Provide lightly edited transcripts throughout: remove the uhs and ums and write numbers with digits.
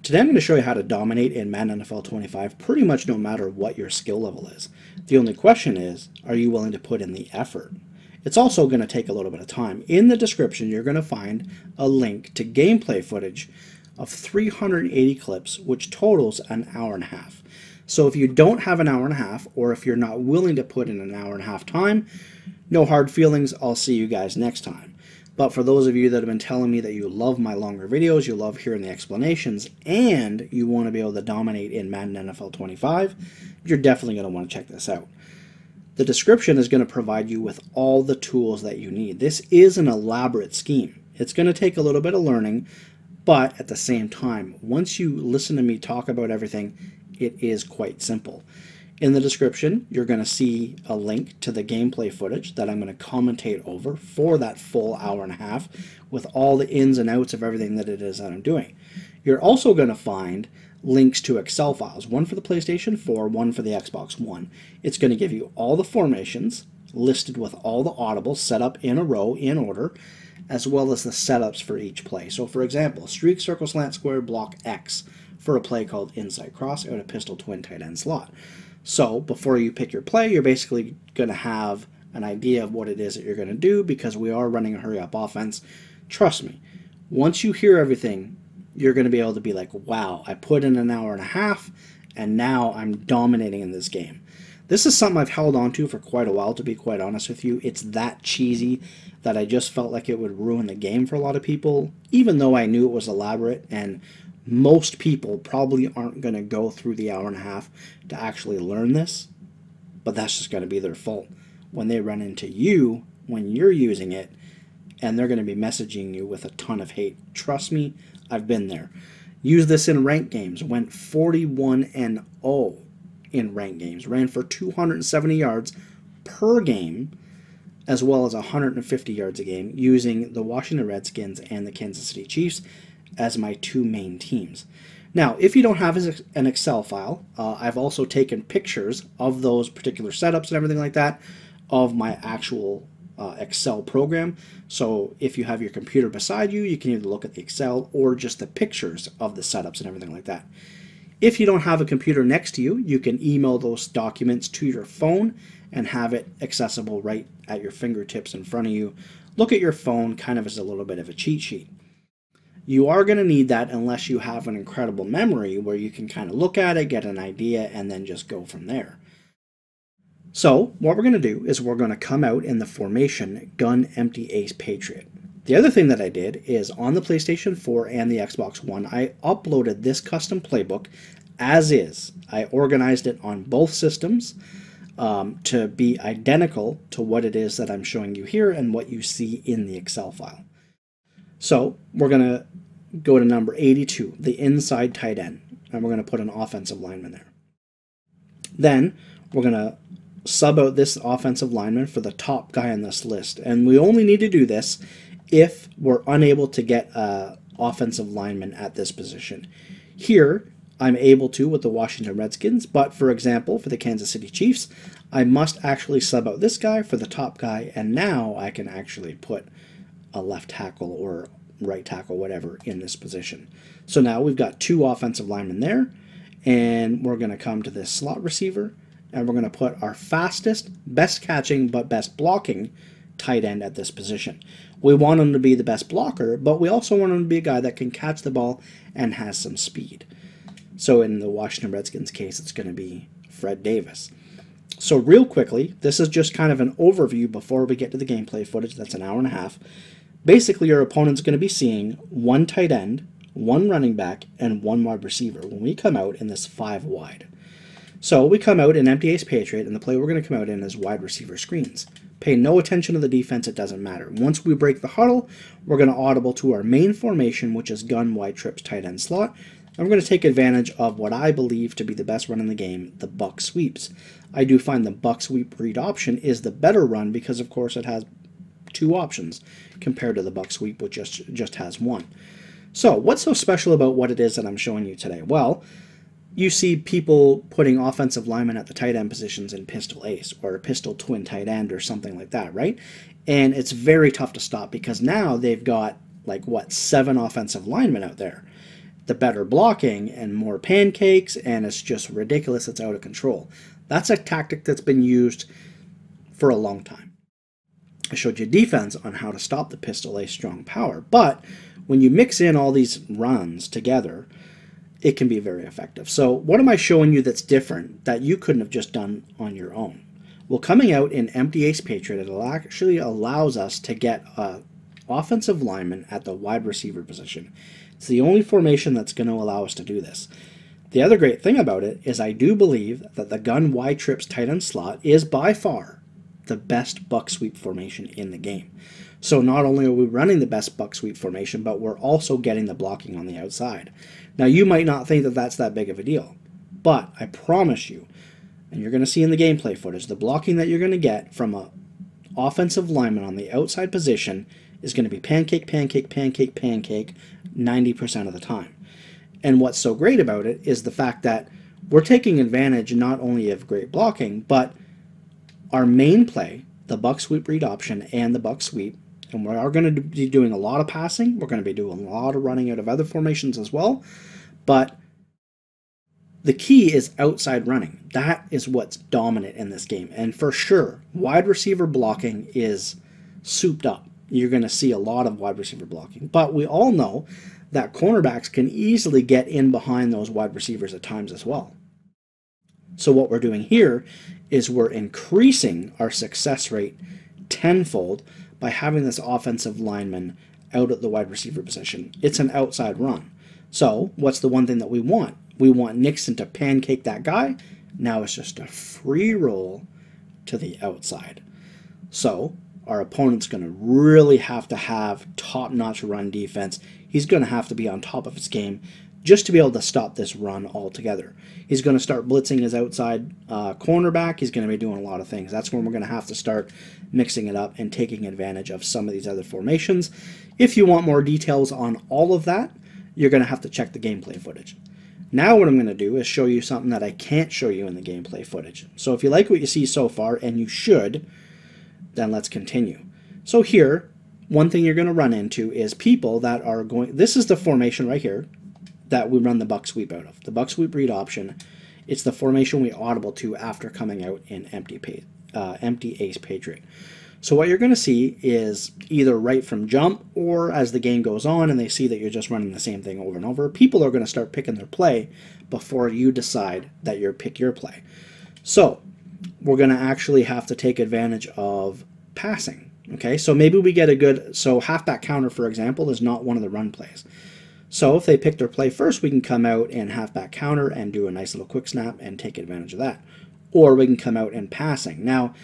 Today I'm going to show you how to dominate in Madden NFL 25 pretty much no matter what your skill level is. The only question is, are you willing to put in the effort? It's also going to take a little bit of time. In the description you're going to find a link to gameplay footage of 380 clips, which totals an hour and a half. So if you don't have an hour and a half, or if you're not willing to put in an hour and a half time, no hard feelings, I'll see you guys next time. But for those of you that have been telling me that you love my longer videos, you love hearing the explanations, and you want to be able to dominate in Madden NFL 25, you're definitely going to want to check this out. The description is going to provide you with all the tools that you need. This is an elaborate scheme. It's going to take a little bit of learning, but at the same time, once you listen to me talk about everything, it is quite simple. In the description, you're going to see a link to the gameplay footage that I'm going to commentate over for that full hour and a half with all the ins and outs of everything that it is that I'm doing. You're also going to find links to Excel files, one for the PlayStation 4, one for the Xbox One. It's going to give you all the formations listed with all the audibles set up in a row in order, as well as the setups for each play. So for example, streak, circle, slant, square, block, X for a play called inside cross out of pistol twin tight end slot. So before you pick your play, you're basically going to have an idea of what it is that you're going to do, because we are running a hurry-up offense. Trust me, once you hear everything, you're going to be able to be like, wow, I put in an hour and a half, and now I'm dominating in this game. This is something I've held on to for quite a while, to be quite honest with you. It's that cheesy that I just felt like it would ruin the game for a lot of people, even though I knew it was elaborate, and most people probably aren't going to go through the hour and a half to actually learn this, but that's just going to be their fault when they run into you when you're using it, and they're going to be messaging you with a ton of hate. Trust me, I've been there. Used this in ranked games, went 41-0 in ranked games, ran for 270 yards per game, as well as 150 yards a game, using the Washington Redskins and the Kansas City Chiefs as my two main teams. Now, if you don't have an Excel file, I've also taken pictures of those particular setups and everything like that of my actual Excel program. So if you have your computer beside you, you can either look at the Excel or just the pictures of the setups and everything like that. If you don't have a computer next to you, you can email those documents to your phone and have it accessible right at your fingertips in front of you. Look at your phone kind of as a little bit of a cheat sheet. You are going to need that unless you have an incredible memory where you can kind of look at it, get an idea, and then just go from there. So what we're going to do is we're going to come out in the formation gun, empty, ace, Patriot. The other thing that I did is on the PlayStation 4 and the Xbox One, I uploaded this custom playbook as is. I organized it on both systems to be identical to what it is that I'm showing you here and what you see in the Excel file. So we're going to go to number 82, the inside tight end, and we're going to put an offensive lineman there. Then we're going to sub out this offensive lineman for the top guy on this list, and we only need to do this if we're unable to get an offensive lineman at this position. Here, I'm able to with the Washington Redskins, but for example, for the Kansas City Chiefs, I must actually sub out this guy for the top guy, and now I can actually put a left tackle or right tackle, whatever, in this position. So now we've got two offensive linemen there, and we're going to come to this slot receiver, and we're going to put our fastest, best catching, but best blocking tight end at this position. We want him to be the best blocker, but we also want him to be a guy that can catch the ball and has some speed. So in the Washington Redskins case, it's going to be Fred Davis. So real quickly, this is just kind of an overview before we get to the gameplay footage. That's an hour and a half. Basically, your opponent's going to be seeing one tight end, one running back, and one wide receiver when we come out in this 5 wide. So we come out in empty ace Patriot, and the play we're going to come out in is wide receiver screens. Pay no attention to the defense, it doesn't matter. Once we break the huddle, we're going to audible to our main formation, which is gun, wide trips, tight end slot. And we're going to take advantage of what I believe to be the best run in the game, the buck sweeps. I do find the buck sweep read option is the better run because, of course, it has two options compared to the buck sweep, which just has one. So what's so special about what it is that I'm showing you today? Well, you see people putting offensive linemen at the tight end positions in pistol ace or pistol twin tight end or something like that, right? And it's very tough to stop because now they've got like, what, 7 offensive linemen out there. the better blocking and more pancakes, and it's just ridiculous. It's out of control. That's a tactic that's been used for a long time. I showed you defense on how to stop the pistol ace strong power, but when you mix in all these runs together, it can be very effective. So what am I showing you that's different that you couldn't have just done on your own? Well, coming out in empty ace Patriot, it actually allows us to get an offensive lineman at the wide receiver position. It's the only formation that's going to allow us to do this. The other great thing about it is I do believe that the gun wide trips tight end slot is by far the best buck sweep formation in the game. So not only are we running the best buck sweep formation, but we're also getting the blocking on the outside. Now you might not think that that's that big of a deal, but I promise you, and you're going to see in the gameplay footage, the blocking that you're going to get from an offensive lineman on the outside position is going to be pancake, pancake, pancake, pancake 90% of the time. And what's so great about it is the fact that we're taking advantage not only of great blocking, but our main play, the buck sweep read option and the buck sweep, and we are going to be doing a lot of passing. We're going to be doing a lot of running out of other formations as well. But the key is outside running. That is what's dominant in this game. And for sure, wide receiver blocking is souped up. You're going to see a lot of wide receiver blocking. But we all know that cornerbacks can easily get in behind those wide receivers at times as well. So what we're doing here is we're increasing our success rate tenfold by having this offensive lineman out at the wide receiver position. It's an outside run. So what's the one thing that we want? We want Nixon to pancake that guy. Now it's just a free roll to the outside. So our opponent's going to really have to have top-notch run defense. He's going to have to be on top of his game just to be able to stop this run altogether. He's going to start blitzing his outside cornerback. He's going to be doing a lot of things. That's when we're going to have to start mixing it up and taking advantage of some of these other formations. If you want more details on all of that, you're going to have to check the gameplay footage. Now what I'm going to do is show you something that I can't show you in the gameplay footage. So if you like what you see so far, and you should, then let's continue. So here, one thing you're going to run into is people that are going, this is the formation right here that we run the buck sweep out of. The buck sweep read option, it's the formation we audible to after coming out in empty ace Patriot. So what you're going to see is either right from jump or as the game goes on and they see that you're just running the same thing over and over, people are going to start picking their play before you decide that you're pick your play. So we're going to actually have to take advantage of passing. Okay, so maybe we get a good, so halfback counter, for example, is not one of the run plays. So if they pick their play first, we can come out and halfback counter and do a nice little quick snap and take advantage of that. Or we can come out in passing. Now,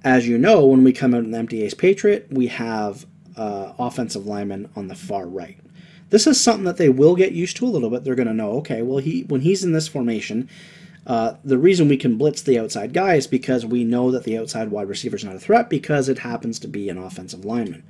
as you know, when we come out in the empty ace Patriot, we have offensive linemen on the far right. This is something that they will get used to a little bit. They're going to know, okay, well, when he's in this formation, the reason we can blitz the outside guy is because we know that the outside wide receiver is not a threat because it happens to be an offensive lineman.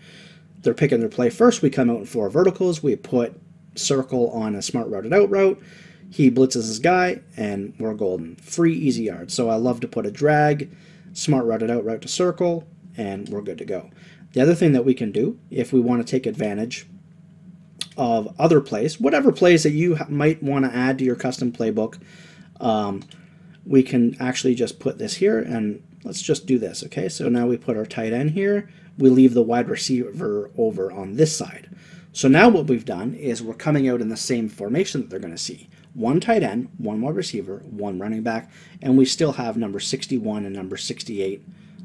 They're picking their play first. We come out in 4 verticals. We put circle on a smart routed out route. He blitzes his guy, and we're golden. Free, easy yards. So I love to put a drag, smart routed out route to circle, and we're good to go. The other thing that we can do, if we want to take advantage of other plays, whatever plays that you might want to add to your custom playbook, we can actually just put this here, and let's just do this, okay? So now we put our tight end here. We leave the wide receiver over on this side. So now what we've done is we're coming out in the same formation that they're going to see. 1 tight end, 1 wide receiver, 1 running back, and we still have number 61 and number 68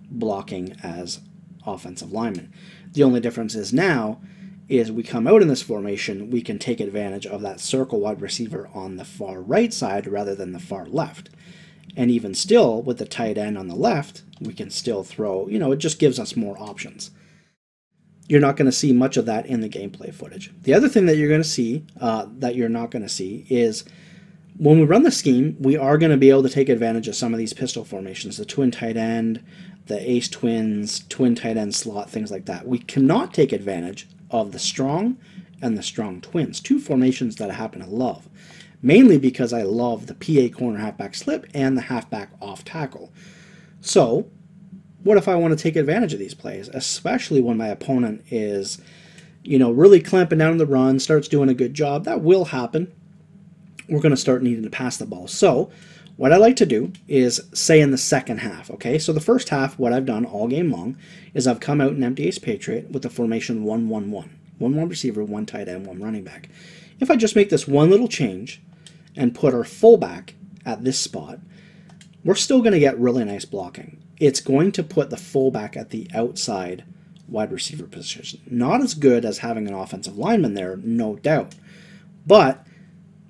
blocking as offensive linemen. The only difference is now is we come out in this formation, we can take advantage of that circle wide receiver on the far right side rather than the far left. And even still, with the tight end on the left, we can still throw, it just gives us more options. You're not going to see much of that in the gameplay footage. The other thing that you're going to see, that you're not going to see, is when we run the scheme, we are going to be able to take advantage of some of these pistol formations, the twin tight end, the ace twins, twin tight end slot, things like that. We cannot take advantage of the strong and the strong twins, 2 formations that I happen to love, mainly because I love the PA corner halfback slip and the halfback off tackle. So what if I want to take advantage of these plays, especially when my opponent is, really clamping down on the run, starts doing a good job? That will happen. we're going to start needing to pass the ball. So what I like to do is say in the second half, okay? So the first half, what I've done all game long is I've come out in empty ace Patriot with the formation 1-1-1. 1 wide receiver, 1 tight end, 1 running back. If I just make this one little change and put our fullback at this spot, we're still going to get really nice blocking. It's going to put the fullback at the outside wide receiver position. Not as good as having an offensive lineman there, no doubt. But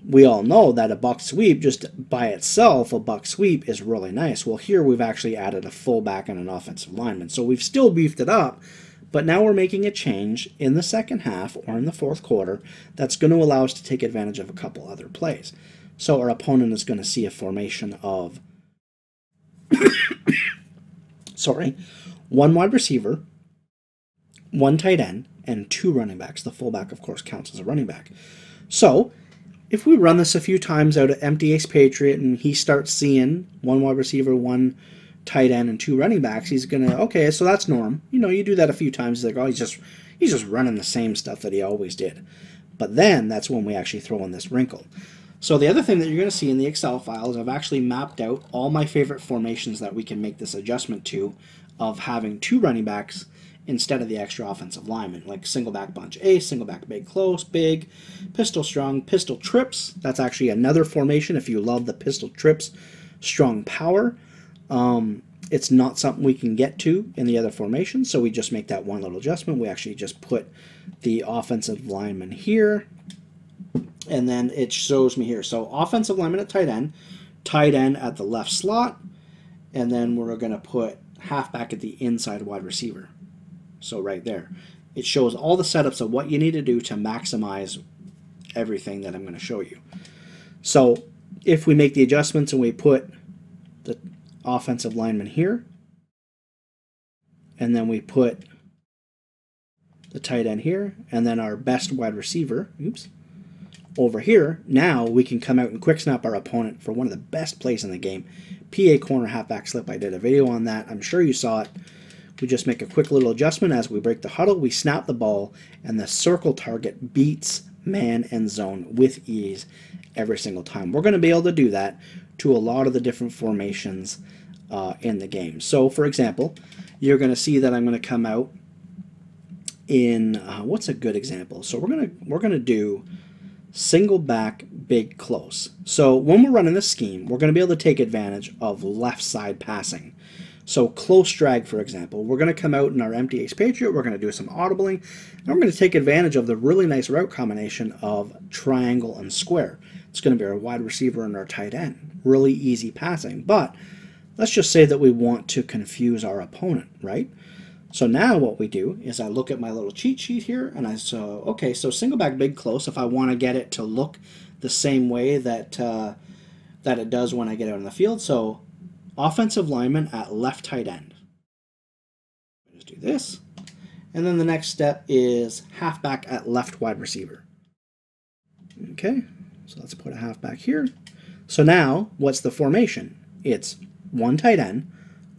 we all know that a buck sweep, just by itself, a buck sweep is really nice. Well, here we've actually added a fullback and an offensive lineman. So we've still beefed it up, but now we're making a change in the second half or in the fourth quarter that's going to allow us to take advantage of a couple other plays. So our opponent is going to see a formation of 1 wide receiver, 1 tight end, and 2 running backs. The fullback, of course, counts as a running back. So if we run this a few times out of empty ace Patriot and he starts seeing 1 wide receiver, 1 tight end, and 2 running backs, he's gonna, okay, so that's norm. You know, you do that a few times, he's like, oh, he's just running the same stuff that he always did. But then that's when we actually throw in this wrinkle. So the other thing that you're going to see in the Excel file is I've actually mapped out all my favorite formations that we can make this adjustment to, of having 2 running backs instead of the extra offensive lineman, like single back bunch ace, single back big close, big, pistol strong, pistol trips. That's actually another formation if you love the pistol trips, strong power. It's not something we can get to in the other formation, so we just make that one little adjustment. We actually just put the offensive lineman here, and then it shows me here. So offensive lineman at tight end at the left slot, and then we're going to put halfback at the inside wide receiver. So right there. It shows all the setups of what you need to do to maximize everything that I'm going to show you. So if we make the adjustments and we put the offensive lineman here, and then we put the tight end here, and then our best wide receiver, over here, now we can come out and quick snap our opponent for one of the best plays in the game. PA corner halfback slip. I did a video on that. I'm sure you saw it. We just make a quick little adjustment as we break the huddle. We snap the ball, and the circle target beats man and zone with ease every single time. We're going to be able to do that to a lot of the different formations in the game. So, for example, you're going to see that I'm going to come out in what's a good example? So we're going to do single back big close. So when we're running this scheme, we're going to be able to take advantage of left side passing. So close drag, for example, we're going to come out in our empty ace Patriot, we're going to do some audibling, and we're going to take advantage of the really nice route combination of triangle and square. It's going to be our wide receiver and our tight end. Really easy passing, but let's just say that we want to confuse our opponent, right? So now what we do is I look at my little cheat sheet here, and okay, so single back big close, if I want to get it to look the same way that that it does when I get out in the field. So offensive lineman at left tight end. Just do this. And then the next step is halfback at left wide receiver. Okay, so let's put a halfback here. So now, what's the formation? It's 1 tight end,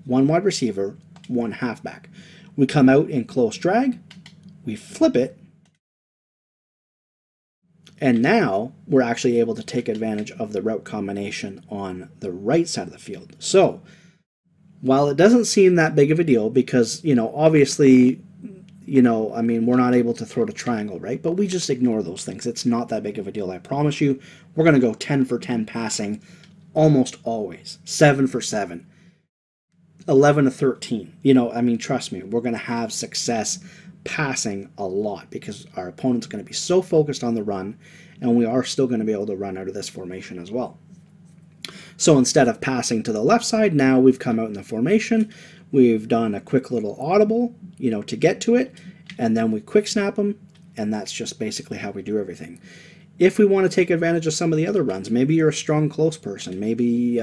1 wide receiver, 1 halfback. We come out in close drag, we flip it, and now we're actually able to take advantage of the route combination on the right side of the field. So while it doesn't seem that big of a deal because, you know, obviously, you know, I mean, we're not able to throw the triangle, right? But we just ignore those things. It's not that big of a deal, I promise you. We're going to go 10 for 10 passing almost always. 7 for 7. 11 to 13. You know, I mean, trust me, we're going to have success passing a lot because our opponent's going to be so focused on the run, and we are still going to be able to run out of this formation as well. So instead of passing to the left side, now we've come out in the formation, we've done a quick little audible, you know, to get to it, and then we quick snap them, and that's just basically how we do everything. If we want to take advantage of some of the other runs, maybe you're a strong close person, maybe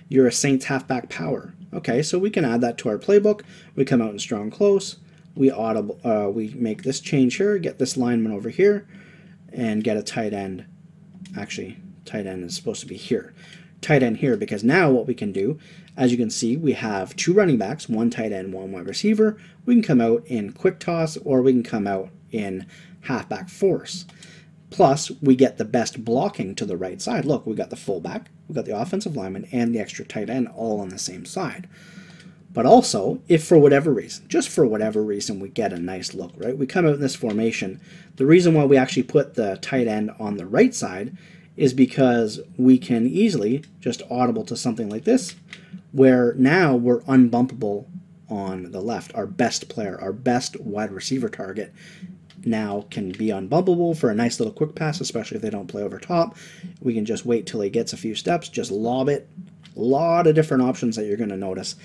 you're a Saints halfback power. Okay, so we can add that to our playbook. We come out in strong close, we make this change here, get this lineman over here, and get a tight end. Actually, tight end is supposed to be here. Tight end here, because now what we can do, as you can see, we have 2 running backs, 1 tight end, 1 wide receiver. We can come out in quick toss, or we can come out in halfback force. Plus, we get the best blocking to the right side. Look, we got the fullback, we got the offensive lineman, and the extra tight end all on the same side. But also, if for whatever reason, just for whatever reason, we get a nice look, right? We come out in this formation. The reason why we actually put the tight end on the right side is because we can easily just audible to something like this, where now we're unbumpable on the left. Our best player, our best wide receiver target now can be unbumpable for a nice little quick pass, especially if they don't play over top. We can just wait till he gets a few steps, just lob it. A lot of different options that you're going to notice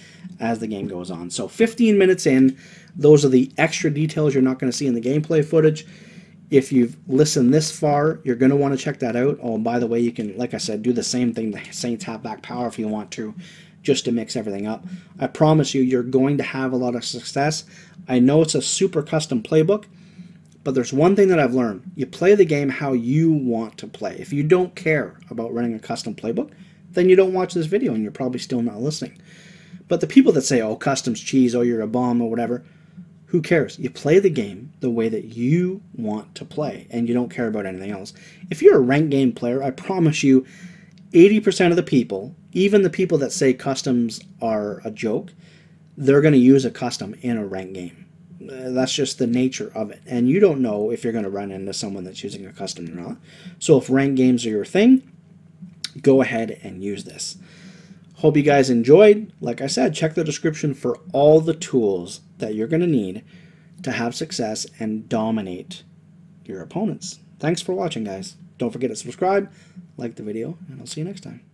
as the game goes on. So 15 minutes in, those are the extra details you're not going to see in the gameplay footage. If you've listened this far, you're going to want to check that out. Oh, and by the way, you can, like I said, do the same thing, the Saints halfback power if you want to, just to mix everything up. I promise you, you're going to have a lot of success. I know it's a super custom playbook, but there's one thing that I've learned. You play the game how you want to play. If you don't care about running a custom playbook, then you don't watch this video and you're probably still not listening. But the people that say, oh, custom's cheese, oh, you're a bum or whatever, who cares? You play the game the way that you want to play and you don't care about anything else. If you're a ranked game player, I promise you 80% of the people, even the people that say customs are a joke, they're going to use a custom in a ranked game. That's just the nature of it. And you don't know if you're going to run into someone that's using a custom or not. So if ranked games are your thing, go ahead and use this. Hope you guys enjoyed. Like I said, check the description for all the tools that you're going to need to have success and dominate your opponents. Thanks for watching, guys. Don't forget to subscribe, like the video, and I'll see you next time.